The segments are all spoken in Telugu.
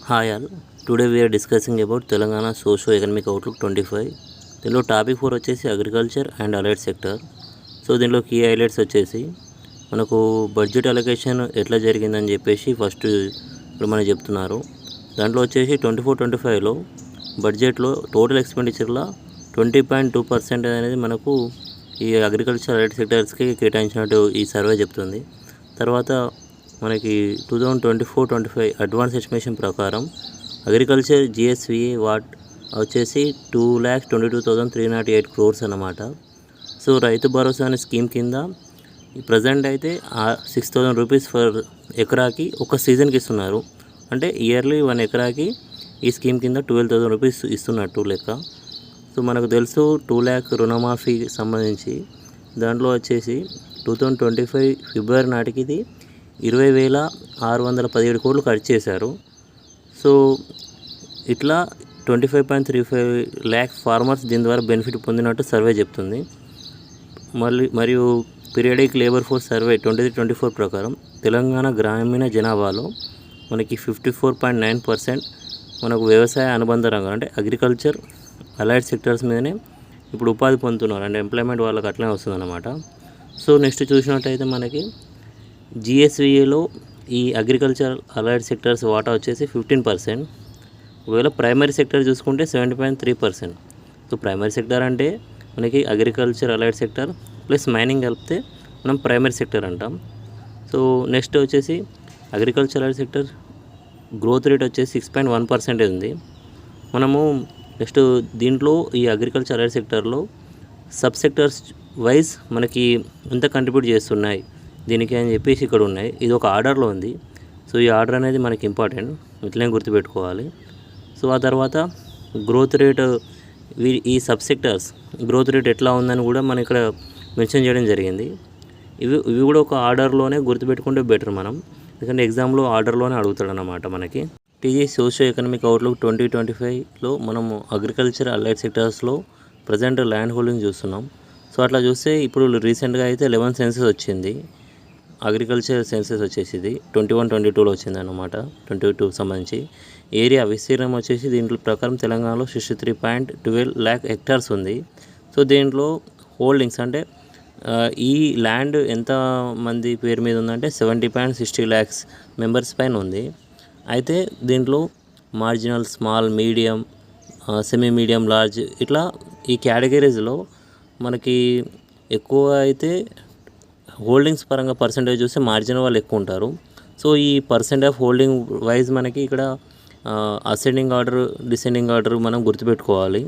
Hi all. Today we are discussing about Telangana socio economic outlook 25. దీనిలో టాపిక్ 4 వచ్చేసి agriculture and allied sector. So దీనిలో కీ హైలైట్స్ వచ్చేసి మనకు బడ్జెట్ అలొకేషన్ ఎట్లా జరిగిందని చెప్పేసి ఫస్ట్ ఇప్పుడు మనకు చెప్తున్నారు. దాంట్లో వచ్చేసి 24-25లో బడ్జెట్లో టోటల్ ఎక్స్పెండిచర్లో 20.2% అనేది మనకు ఈ అగ్రికల్చర్ అలైడ్ సెక్టర్స్కి కేటాయించినట్టు ఈ సర్వే చెప్తుంది. తర్వాత మనకి 2024-25 అడ్వాన్స్ ఎస్టిమేషన్ ప్రకారం అగ్రికల్చర్ జిఎస్విఏ వాట్ వచ్చేసి 2,22,308 crores అన్నమాట. సో రైతు భరోసా అనే స్కీమ్ కింద ప్రజెంట్ అయితే 6,000 రూపీస్ ఫర్ ఎకరాకి ఒక సీజన్కి ఇస్తున్నారు. అంటే ఇయర్లీ 1 ఎకరాకి ఈ స్కీమ్ కింద 12,000 రూపీస్ ఇస్తున్నట్టు లెక్క. సో మనకు తెలుసు 2 lakh రుణమాఫీ సంబంధించి దాంట్లో వచ్చేసి 2025 ఫిబ్రవరి నాటికి ఇది 20,617 కోట్లు ఖర్చు చేశారు. సో ఇట్లా 25.35 lakh ఫార్మర్స్ దీని ద్వారా బెనిఫిట్ పొందినట్టు సర్వే చెప్తుంది. మరియు పీరియడిక్ లేబర్ ఫోర్స్ సర్వే 23-24 ప్రకారం తెలంగాణ గ్రామీణ జనాభాలో మనకి 54.9% మనకు వ్యవసాయ అనుబంధ రంగం అంటే అగ్రికల్చర్ అలైడ్ సెక్టర్స్ మీదనే ఇప్పుడు ఉపాధి పొందుతున్నారు. అంటే ఎంప్లాయ్మెంట్ వాళ్ళకి అట్లనే వస్తుందన్నమాట. సో నెక్స్ట్ చూసినట్టయితే మనకి జిఎస్విఏలో ఈ అగ్రికల్చర్ అలైడ్ సెక్టర్స్ వాటా వచ్చేసి 15%. ఒకవేళ ప్రైమరీ సెక్టర్ చూసుకుంటే 70.3%. సో ప్రైమరీ సెక్టర్ అంటే మనకి agriculture allied sector plus mining కలిపితే మనం ప్రైమరీ సెక్టర్ అంటాం. సో నెక్స్ట్ వచ్చేసి agriculture allied sector growth rate వచ్చేసి 6.1% ఉంది. మనము నెక్స్ట్ దీంట్లో ఈ అగ్రికల్చర్ అలైడ్ సెక్టర్లో సబ్ సెక్టర్స్ వైజ్ మనకి ఎంత కంట్రిబ్యూట్ చేస్తున్నాయి దీనికి అని చెప్పేసి ఇక్కడ ఉన్నాయి. ఇది ఒక ఆర్డర్లో ఉంది. సో ఈ ఆర్డర్ అనేది మనకి ఇంపార్టెంట్, ఇట్లనే గుర్తుపెట్టుకోవాలి. సో ఆ తర్వాత గ్రోత్ రేట్ ఈ సబ్ సెక్టర్స్ గ్రోత్ రేట్ ఎట్లా ఉందని కూడా మనం ఇక్కడ మెన్షన్ చేయడం జరిగింది. ఇవి కూడా ఒక ఆర్డర్లోనే గుర్తుపెట్టుకుంటే బెటర్ మనం, ఎందుకంటే ఎగ్జామ్లో ఆర్డర్లోనే అడుగుతాడు అన్నమాట మనకి. టీజీ సోషో ఎకనామిక్ అవుట్లుక్ 2025లో మనము అగ్రికల్చర్ అలైడ్ సెక్టర్స్లో ప్రజెంట్ ల్యాండ్ హోల్డింగ్ చూస్తున్నాం. సో అట్లా చూస్తే ఇప్పుడు రీసెంట్గా అయితే 11 సెన్సెస్ వచ్చింది. అగ్రికల్చర్ సెన్సెస్ వచ్చేసి ఇది 21-22లో వచ్చింది అన్నమాట. 22 సంబంధించి ఏరియా విస్తీర్ణం వచ్చేసి దీంట్లో ప్రకారం తెలంగాణలో 63.12 lakh hectares ఉంది. సో దీంట్లో హోల్డింగ్స్ అంటే ఈ ల్యాండ్ ఎంత మంది పేరు మీద ఉందంటే 70.60 lakhs మెంబర్స్ పైన ఉంది. అయితే దీంట్లో marginal, small, medium, semi medium, large ఇట్లా ఈ కేటగిరీస్లో మనకి ఎక్కువ అయితే హోల్డింగ్స్ పరంగా పర్సంటేజ్ చూస్తే మార్జిన్ వాళ్ళు ఎక్కువ ఉంటారు. సో ఈ పర్సెంట్ ఆఫ్ హోల్డింగ్ వైజ్ మనకి ఇక్కడ అసెండింగ్ ఆర్డర్, డిసెండింగ్ ఆర్డర్ మనం గుర్తుపెట్టుకోవాలి.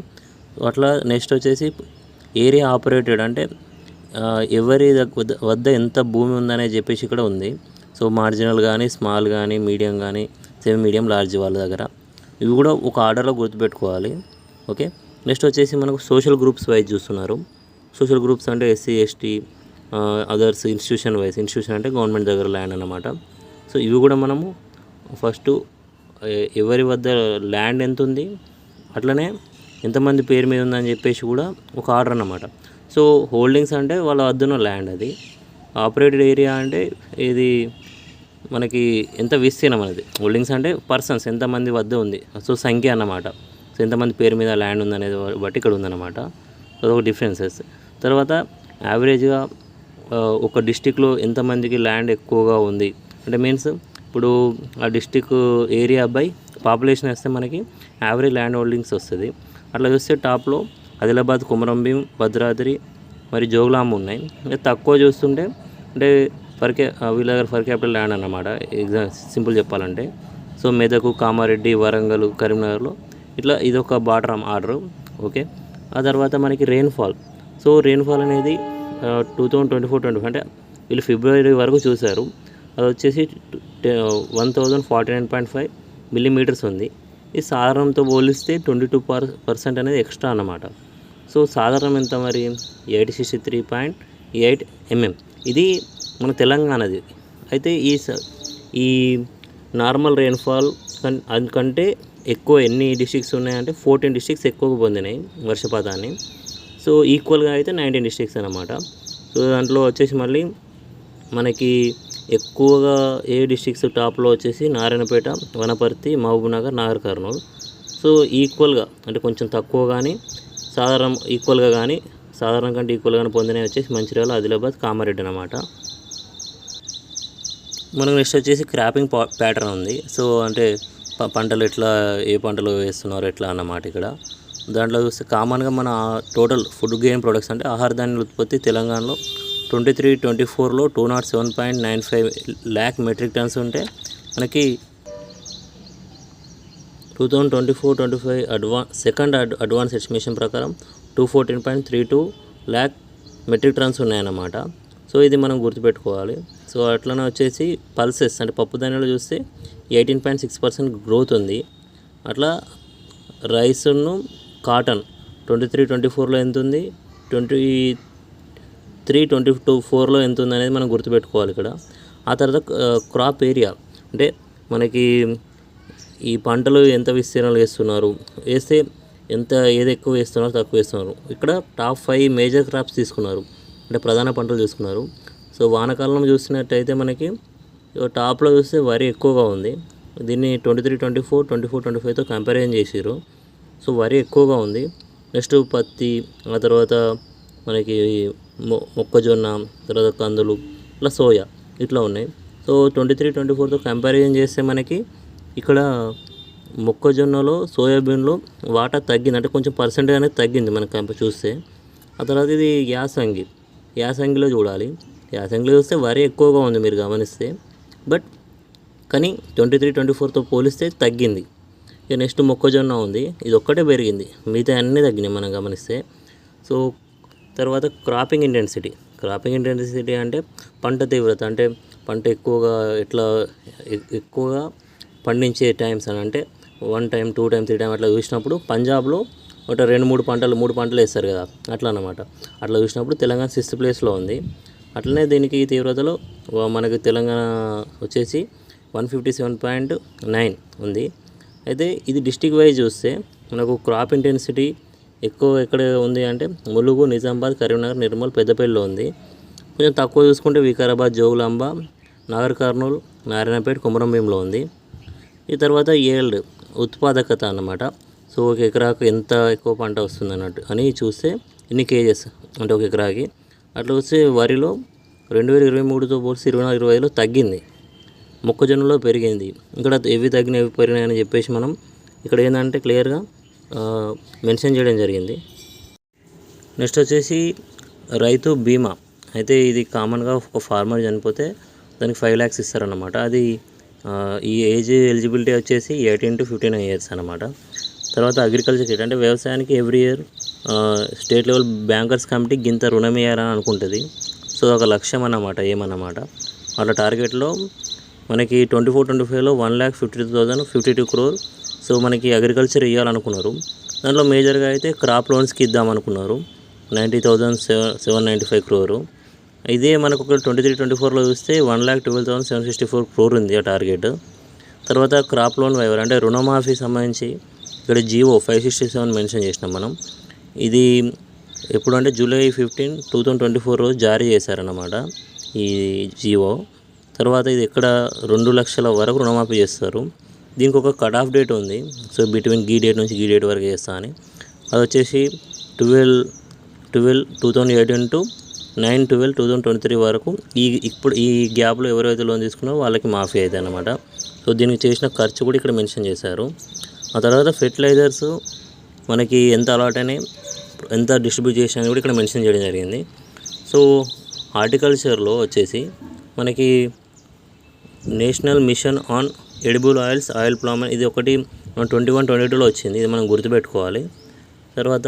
అట్లా నెక్స్ట్ వచ్చేసి ఏరియా ఆపరేటెడ్ అంటే ఎవరి వద్ద ఎంత భూమి ఉందనే చెప్పేసి ఇక్కడ ఉంది. సో మార్జినల్ కానీ, స్మాల్ కానీ, మీడియం కానీ, సెమీ మీడియం, లార్జ్ వాళ్ళ దగ్గర ఇవి కూడా ఒక ఆర్డర్లో గుర్తుపెట్టుకోవాలి. ఓకే. నెక్స్ట్ వచ్చేసి మనకు సోషల్ గ్రూప్స్ వైజ్ చూస్తున్నారు. సోషల్ గ్రూప్స్ అంటే SC, ST, others, institution wise. Institution అంటే గవర్నమెంట్ దగ్గర ల్యాండ్ అన్నమాట. సో ఇవి కూడా మనము ఫస్ట్ ఎవరి వద్ద ల్యాండ్ ఎంత ఉంది, అట్లనే ఎంతమంది పేరు మీద ఉందని చెప్పేసి కూడా ఒక ఆర్డర్ అన్నమాట. సో హోల్డింగ్స్ అంటే వాళ్ళ వద్దన ల్యాండ్, అది ఆపరేటెడ్ ఏరియా అంటే ఇది మనకి ఎంత విస్తీర్ణం అనేది. హోల్డింగ్స్ అంటే పర్సన్స్ ఎంతమంది వద్ద ఉంది, సో సంఖ్య అన్నమాట. సో ఎంతమంది పేరు మీద ల్యాండ్ ఉందనేది బట్టి ఇక్కడ ఉందన్నమాట. అదొక డిఫరెన్సెస్. తర్వాత యావరేజ్గా ఒక డిస్టిక్లో ఎంతమందికి ల్యాండ్ ఎక్కువగా ఉంది అంటే మీన్స్ ఇప్పుడు ఆ డిస్టిక్ ఏరియా బై పాపులేషన్ వేస్తే మనకి యావరేజ్ ల్యాండ్ హోల్డింగ్స్ వస్తుంది. అట్లా చూస్తే టాప్లో ఆదిలాబాద్, కొమరంభీం, భద్రాద్రి మరి జోగులాంబ ఉన్నాయి. తక్కువ చూస్తుంటే అంటే వీళ్ళ దగ్గర ఫర్ క్యాపిటల్ ల్యాండ్ అన్నమాట. సింపుల్ చెప్పాలంటే సో మెదకు, కామారెడ్డి, వరంగల్, కరీంనగర్లో ఇట్లా ఇదొక బాటమ్ ఆర్డర్. ఓకే. ఆ తర్వాత మనకి రెయిన్ఫాల్. సో రెయిన్ఫాల్ అనేది 2024-25 అంటే వీళ్ళు ఫిబ్రవరి వరకు చూశారు. అది వచ్చేసి 1,049.5 మిల్లీమీటర్స్ ఉంది. ఈ సాధారణంతో పోలిస్తే 22% అనేది ఎక్స్ట్రా అన్నమాట. సో సాధారణం ఎంత మరి 863.8 mm. ఇది మన తెలంగాణది. అయితే ఈ నార్మల్ రెయిన్ఫాల్ కంటే ఎక్కువ ఎన్ని డిస్ట్రిక్ట్స్ ఉన్నాయంటే 14 డిస్ట్రిక్ట్స్ ఎక్కువగా పొందినాయి వర్షపాతాన్ని. సో ఈక్వల్గా అయితే 19 డిస్ట్రిక్ట్స్ అన్నమాట. సో దాంట్లో వచ్చేసి మళ్ళీ మనకి ఎక్కువగా ఏ డిస్ట్రిక్ట్స్ టాప్లో వచ్చేసి నారాయణపేట, వనపర్తి, మహబూబ్నగర్, నాగర్ కర్నూల్. సో ఈక్వల్గా అంటే కొంచెం తక్కువ కానీ ఈక్వల్గా కానీ సాధారణ కంటే ఈక్వల్గా పొందినవి వచ్చేసి మంచిర్యాల, ఆదిలాబాద్, కామారెడ్డి అన్నమాట. మనకు నెక్స్ట్ వచ్చేసి క్రాపింగ్ ప్యాటర్న్ ఉంది. సో అంటే పంటలు ఎట్లా, ఏ పంటలు వేస్తున్నారు ఎట్లా అన్నమాట. ఇక్కడ దాంట్లో చూస్తే కామన్గా మన టోటల్ ఫుడ్ గ్రెయిన్ ప్రొడక్ట్స్ అంటే ఆహార ధాన్యాల ఉత్పత్తి తెలంగాణలో 23-24లో 207.95 lakh మెట్రిక్ టన్స్ ఉంటే మనకి 2024-25 సెకండ్ అడ్వాన్స్ ఎస్టిమేషన్ ప్రకారం 214.32 lakh మెట్రిక్ టన్స్ ఉన్నాయన్నమాట. సో ఇది మనం గుర్తుపెట్టుకోవాలి. సో అట్లనే వచ్చేసి పల్సెస్ అంటే పప్పు ధాన్యాలు చూస్తే 18.6% గ్రోత్ ఉంది. అట్లా రైస్ను కాటన్ 23-24లో ఎంత ఉంది, 23-24లో ఎంత ఉంది అనేది మనం గుర్తుపెట్టుకోవాలి ఇక్కడ. ఆ తర్వాత క్రాప్ ఏరియా అంటే మనకి ఈ పంటలు ఎంత విస్తీర్ణాలు వేస్తున్నారు, వేస్తే ఏది ఎక్కువ వేస్తున్నారు, తక్కువ వేస్తున్నారు. ఇక్కడ టాప్ 5 మేజర్ క్రాప్స్ తీసుకున్నారు అంటే ప్రధాన పంటలు తీసుకున్నారు. సో వానాకాలంలో చూసినట్టయితే మనకి టాప్లో చూస్తే వరి ఎక్కువగా ఉంది. దీన్ని 23-24, 24-25తో కంపారిజన్ చేసిర్రు. సో వరి ఎక్కువగా ఉంది. నెక్స్ట్ పత్తి, ఆ తర్వాత మనకి మొక్కజొన్న, తర్వాత కందులు, ఇట్లా సోయా ఇట్లా ఉన్నాయి. సో 23-24తో కంపారిజన్ చేస్తే మనకి ఇక్కడ మొక్కజొన్నలో, సోయాబీన్లో వాటా తగ్గింది అంటే కొంచెం పర్సెంటేజ్ అనేది తగ్గింది మనకు చూస్తే. ఆ తర్వాత ఇది యాసంగిలో చూడాలి. యాసంగిలో చూస్తే వరి ఎక్కువగా ఉంది మీరు గమనిస్తే, బట్ కానీ 23-24తో పోలిస్తే తగ్గింది. ఇక నెక్స్ట్ మొక్కజొన్న ఉంది, ఇది ఒక్కటే పెరిగింది, మిగతా అన్నీ తగ్గినాయి మనం గమనిస్తే. సో తర్వాత క్రాపింగ్ ఇంటెన్సిటీ అంటే పంట తీవ్రత అంటే పంట ఎక్కువగా పండించే టైమ్స్ అని అంటే 1 time, 2 time, 3 time అట్లా చూసినప్పుడు పంజాబ్లో ఒక 2-3 పంటలు వేస్తారు కదా, అట్లా అన్నమాట. అట్లా చూసినప్పుడు తెలంగాణ 6th ప్లేస్లో ఉంది. అట్లనే దీనికి తీవ్రతలో మనకి తెలంగాణ వచ్చేసి 157.9 ఉంది. అయితే ఇది డిస్టిక్ వైజ్ చూస్తే మనకు క్రాప్ ఇంటెన్సిటీ ఎక్కువ ఎక్కడ ఉంది అంటే ములుగు, నిజామాబాద్, కరీంనగర్, నిర్మల్, పెద్దపల్లిలో ఉంది. కొంచెం తక్కువ చూసుకుంటే వికారాబాద్, జోగులాంబ, నాగర్ కర్నూల్, నారాయణపేట, కొమరంభీంలో ఉంది. ఈ తర్వాత ఏల్డ్ ఉత్పాదకత అన్నమాట. సో ఒక ఎకరాకు ఎంత ఎక్కువ పంట వస్తుంది అన్నట్టు అని చూస్తే ఎన్ని కేజెస్ అంటే ఒక ఎకరాకి అట్లా వస్తే వరిలో 2023తో పోల్చి 24-25లో తగ్గింది. మొక్కజొన్నలో పెరిగింది. ఇక్కడ ఎవి తగ్గినాయి, ఎవి పెరిగినాయని చెప్పేసి మనం ఇక్కడ ఏంటంటే క్లియర్గా మెన్షన్ చేయడం జరిగింది. నెక్స్ట్ వచ్చేసి రైతు బీమా. అయితే ఇది కామన్గా ఒక ఫార్మర్ చనిపోతే దానికి 5 lakhs ఇస్తారన్నమాట. అది ఈ ఏజ్ ఎలిజిబిలిటీ వచ్చేసి 18 to 59 years అన్నమాట. తర్వాత అగ్రికల్చర్ కిట్ అంటే వ్యవసాయానికి every year state level bankers committee గింత రుణం ఇవ్వాలని అనుకుంటుంది. సో ఒక లక్ష్యం అన్నమాట, ఏమన్నమాట. వాళ్ళ టార్గెట్లో మనకి 24-25లో 1,52,052 crore. సో మనకి అగ్రికల్చర్ ఇవ్వాలనుకున్నారు. దాంట్లో మేజర్గా అయితే క్రాప్ లోన్స్కి ఇద్దాం అనుకున్నారు 90,795 crore. ఇదే మనకు ఒక 23-24లో చూస్తే 1,12,764 crore ఉంది ఆ టార్గెట్. తర్వాత క్రాప్ లోన్ వైవర్ అంటే రుణమాఫీ సంబంధించి ఇక్కడ జీవో 567 మెన్షన్ చేసినాం మనం. ఇది ఎప్పుడంటే July 15, 2024 రోజు జారీ చేశారన్నమాట ఈ జీవో. తర్వాత ఇది ఇక్కడ 2 లక్షల వరకు రుణమాఫీ చేస్తారు. దీనికి ఒక కట్ ఆఫ్ డేట్ ఉంది. సో బిట్వీన్ ఈ డేట్ నుంచి ఈ డేట్ వరకు చేస్తా అని. అది వచ్చేసి 12/2018 to 9/12/2023 వరకు. ఇప్పుడు ఈ గ్యాప్లో ఎవరైతే లోన్ తీసుకున్నారో వాళ్ళకి మాఫీ అవుతాయి అన్నమాట. సో దీనికి చేసిన ఖర్చు కూడా ఇక్కడ మెన్షన్ చేశారు. ఆ తర్వాత ఫెర్టిలైజర్స్ మనకి ఎంత అలాట్ అయినాయి, ఎంత డిస్ట్రిబ్యూట్ చేసినా కూడా ఇక్కడ మెన్షన్ చేయడం జరిగింది. సో హార్టికల్చర్లో వచ్చేసి మనకి national mission on edible oils, oil palm ఇది ఒకటి 21-22లో వచ్చింది. ఇది మనం గుర్తుపెట్టుకోవాలి. తర్వాత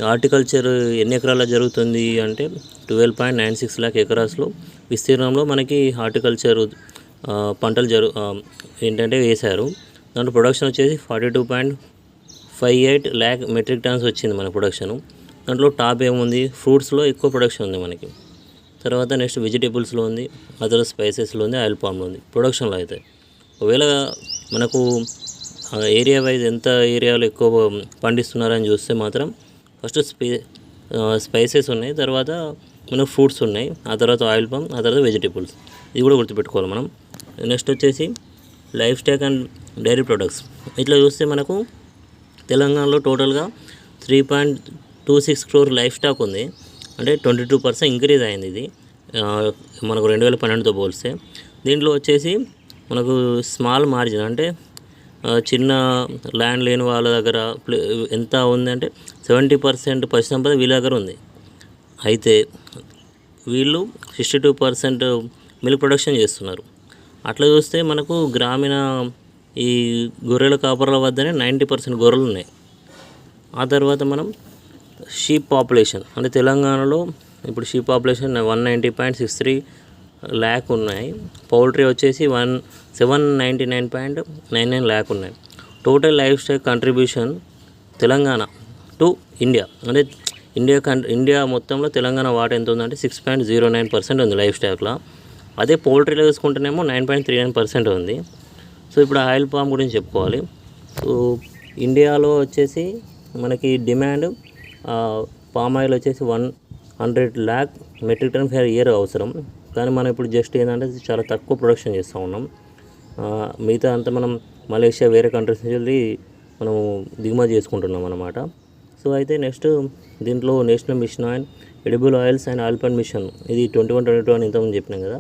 హార్టికల్చర్ ఎన్ని ఎకరాల్లో జరుగుతుంది అంటే 12.96 lakh ఎకరాస్లో విస్తీర్ణంలో మనకి హార్టికల్చర్ పంటలు ఏంటంటే వేశారు. దాంట్లో ప్రొడక్షన్ వచ్చేసి 42.58 lakh మెట్రిక్ టన్స్ వచ్చింది మన ప్రొడక్షను. దాంట్లో టాప్ ఏముంది, ఫ్రూట్స్లో ఎక్కువ ప్రొడక్షన్ ఉంది మనకి. తర్వాత నెక్స్ట్ వెజిటేబుల్స్లో ఉంది, అదర్ స్పైసెస్లో ఉంది, ఆయిల్ పామ్లో ఉంది ప్రొడక్షన్లో. అయితే ఒకవేళ మనకు ఏరియా వైజ్ ఎంత ఏరియాలో ఎక్కువ పండిస్తున్నారని చూస్తే మాత్రం ఫస్ట్ స్పైసెస్ ఉన్నాయి, తర్వాత మనకు ఫ్రూట్స్ ఉన్నాయి, ఆ తర్వాత ఆయిల్ పామ్, ఆ తర్వాత వెజిటేబుల్స్. ఇది కూడా గుర్తుపెట్టుకోవాలి మనం. నెక్స్ట్ వచ్చేసి livestock and dairy products. ఇట్లా చూస్తే మనకు తెలంగాణలో టోటల్గా 3.26 crore లైఫ్ స్టాక్ ఉంది. అంటే 22% ఇంక్రీజ్ అయింది ఇది మనకు 2012తో పోలిస్తే. దీంట్లో వచ్చేసి మనకు స్మాల్ మార్జిన్ అంటే చిన్న ల్యాండ్ లేని వాళ్ళ దగ్గర ఎంత ఉంది అంటే 70% పశు సంపద వీళ్ళ దగ్గర ఉంది. అయితే వీళ్ళు 62% మిల్క్ ప్రొడక్షన్ చేస్తున్నారు. అట్లా చూస్తే మనకు గ్రామీణ ఈ గొర్రెల కాపర్ల వద్దనే 90% గొర్రెలు ఉన్నాయి. ఆ తర్వాత మనం షీప్ పాపులేషన్ అంటే తెలంగాణలో ఇప్పుడు షీప్ పాపులేషన్ 190.63 lakh ఉన్నాయి. పౌల్ట్రీ వచ్చేసి 799.99 lakh ఉన్నాయి. Total life stock contribution Telangana to India అంటే ఇండియా మొత్తంలో తెలంగాణ వాటా ఎంత ఉందంటే 6.09% ఉంది లైఫ్ స్టాక్లో. అదే పౌల్ట్రీలో చూసుకుంటేనేమో 9.39% ఉంది. సో ఇప్పుడు ఆయిల్ పామ్ గురించి చెప్పుకోవాలి. సో ఇండియాలో వచ్చేసి మనకి డిమాండ్ పామ్ ఆయిల్ వచ్చేసి 100 lakh metric ton per year అవసరం. కానీ మనం ఇప్పుడు జస్ట్ ఏంటంటే చాలా తక్కువ ప్రొడక్షన్ చేస్తూ ఉన్నాం. మిగతా అంతా మనం మలేషియా వేరే కంట్రీస్ నుంచి మనము దిగుమతి చేసుకుంటున్నాం అన్నమాట. సో అయితే నెక్స్ట్ దీంట్లో national mission on edible oils and oil palm mission ఇది 21-22 అని ఇంతకుముందు చెప్పినాం కదా.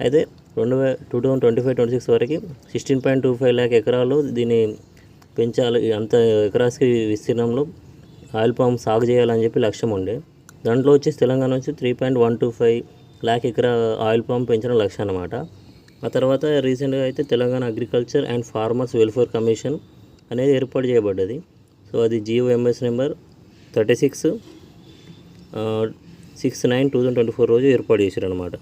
అయితే 2025-26 వరకు 16.25 lakh ఎకరాలు దీన్ని పెంచాలి. అంత ఎకరాస్కి విస్తీర్ణంలో ఆయిల్ పామ్ సాగు చేయాలని చెప్పి లక్ష్యం ఉండే. దాంట్లో వచ్చేసి తెలంగాణ నుంచి 3.125 lakh ఎకరా ఆయిల్ పామ్ పెంచడం లక్ష్యం అన్నమాట. ఆ తర్వాత రీసెంట్గా అయితే Telangana agriculture and farmers welfare commission అనేది ఏర్పాటు చేయబడ్డది. సో అది GOMS నెంబర్ 36/6/9/2024 రోజు ఏర్పాటు చేశారు అన్నమాట.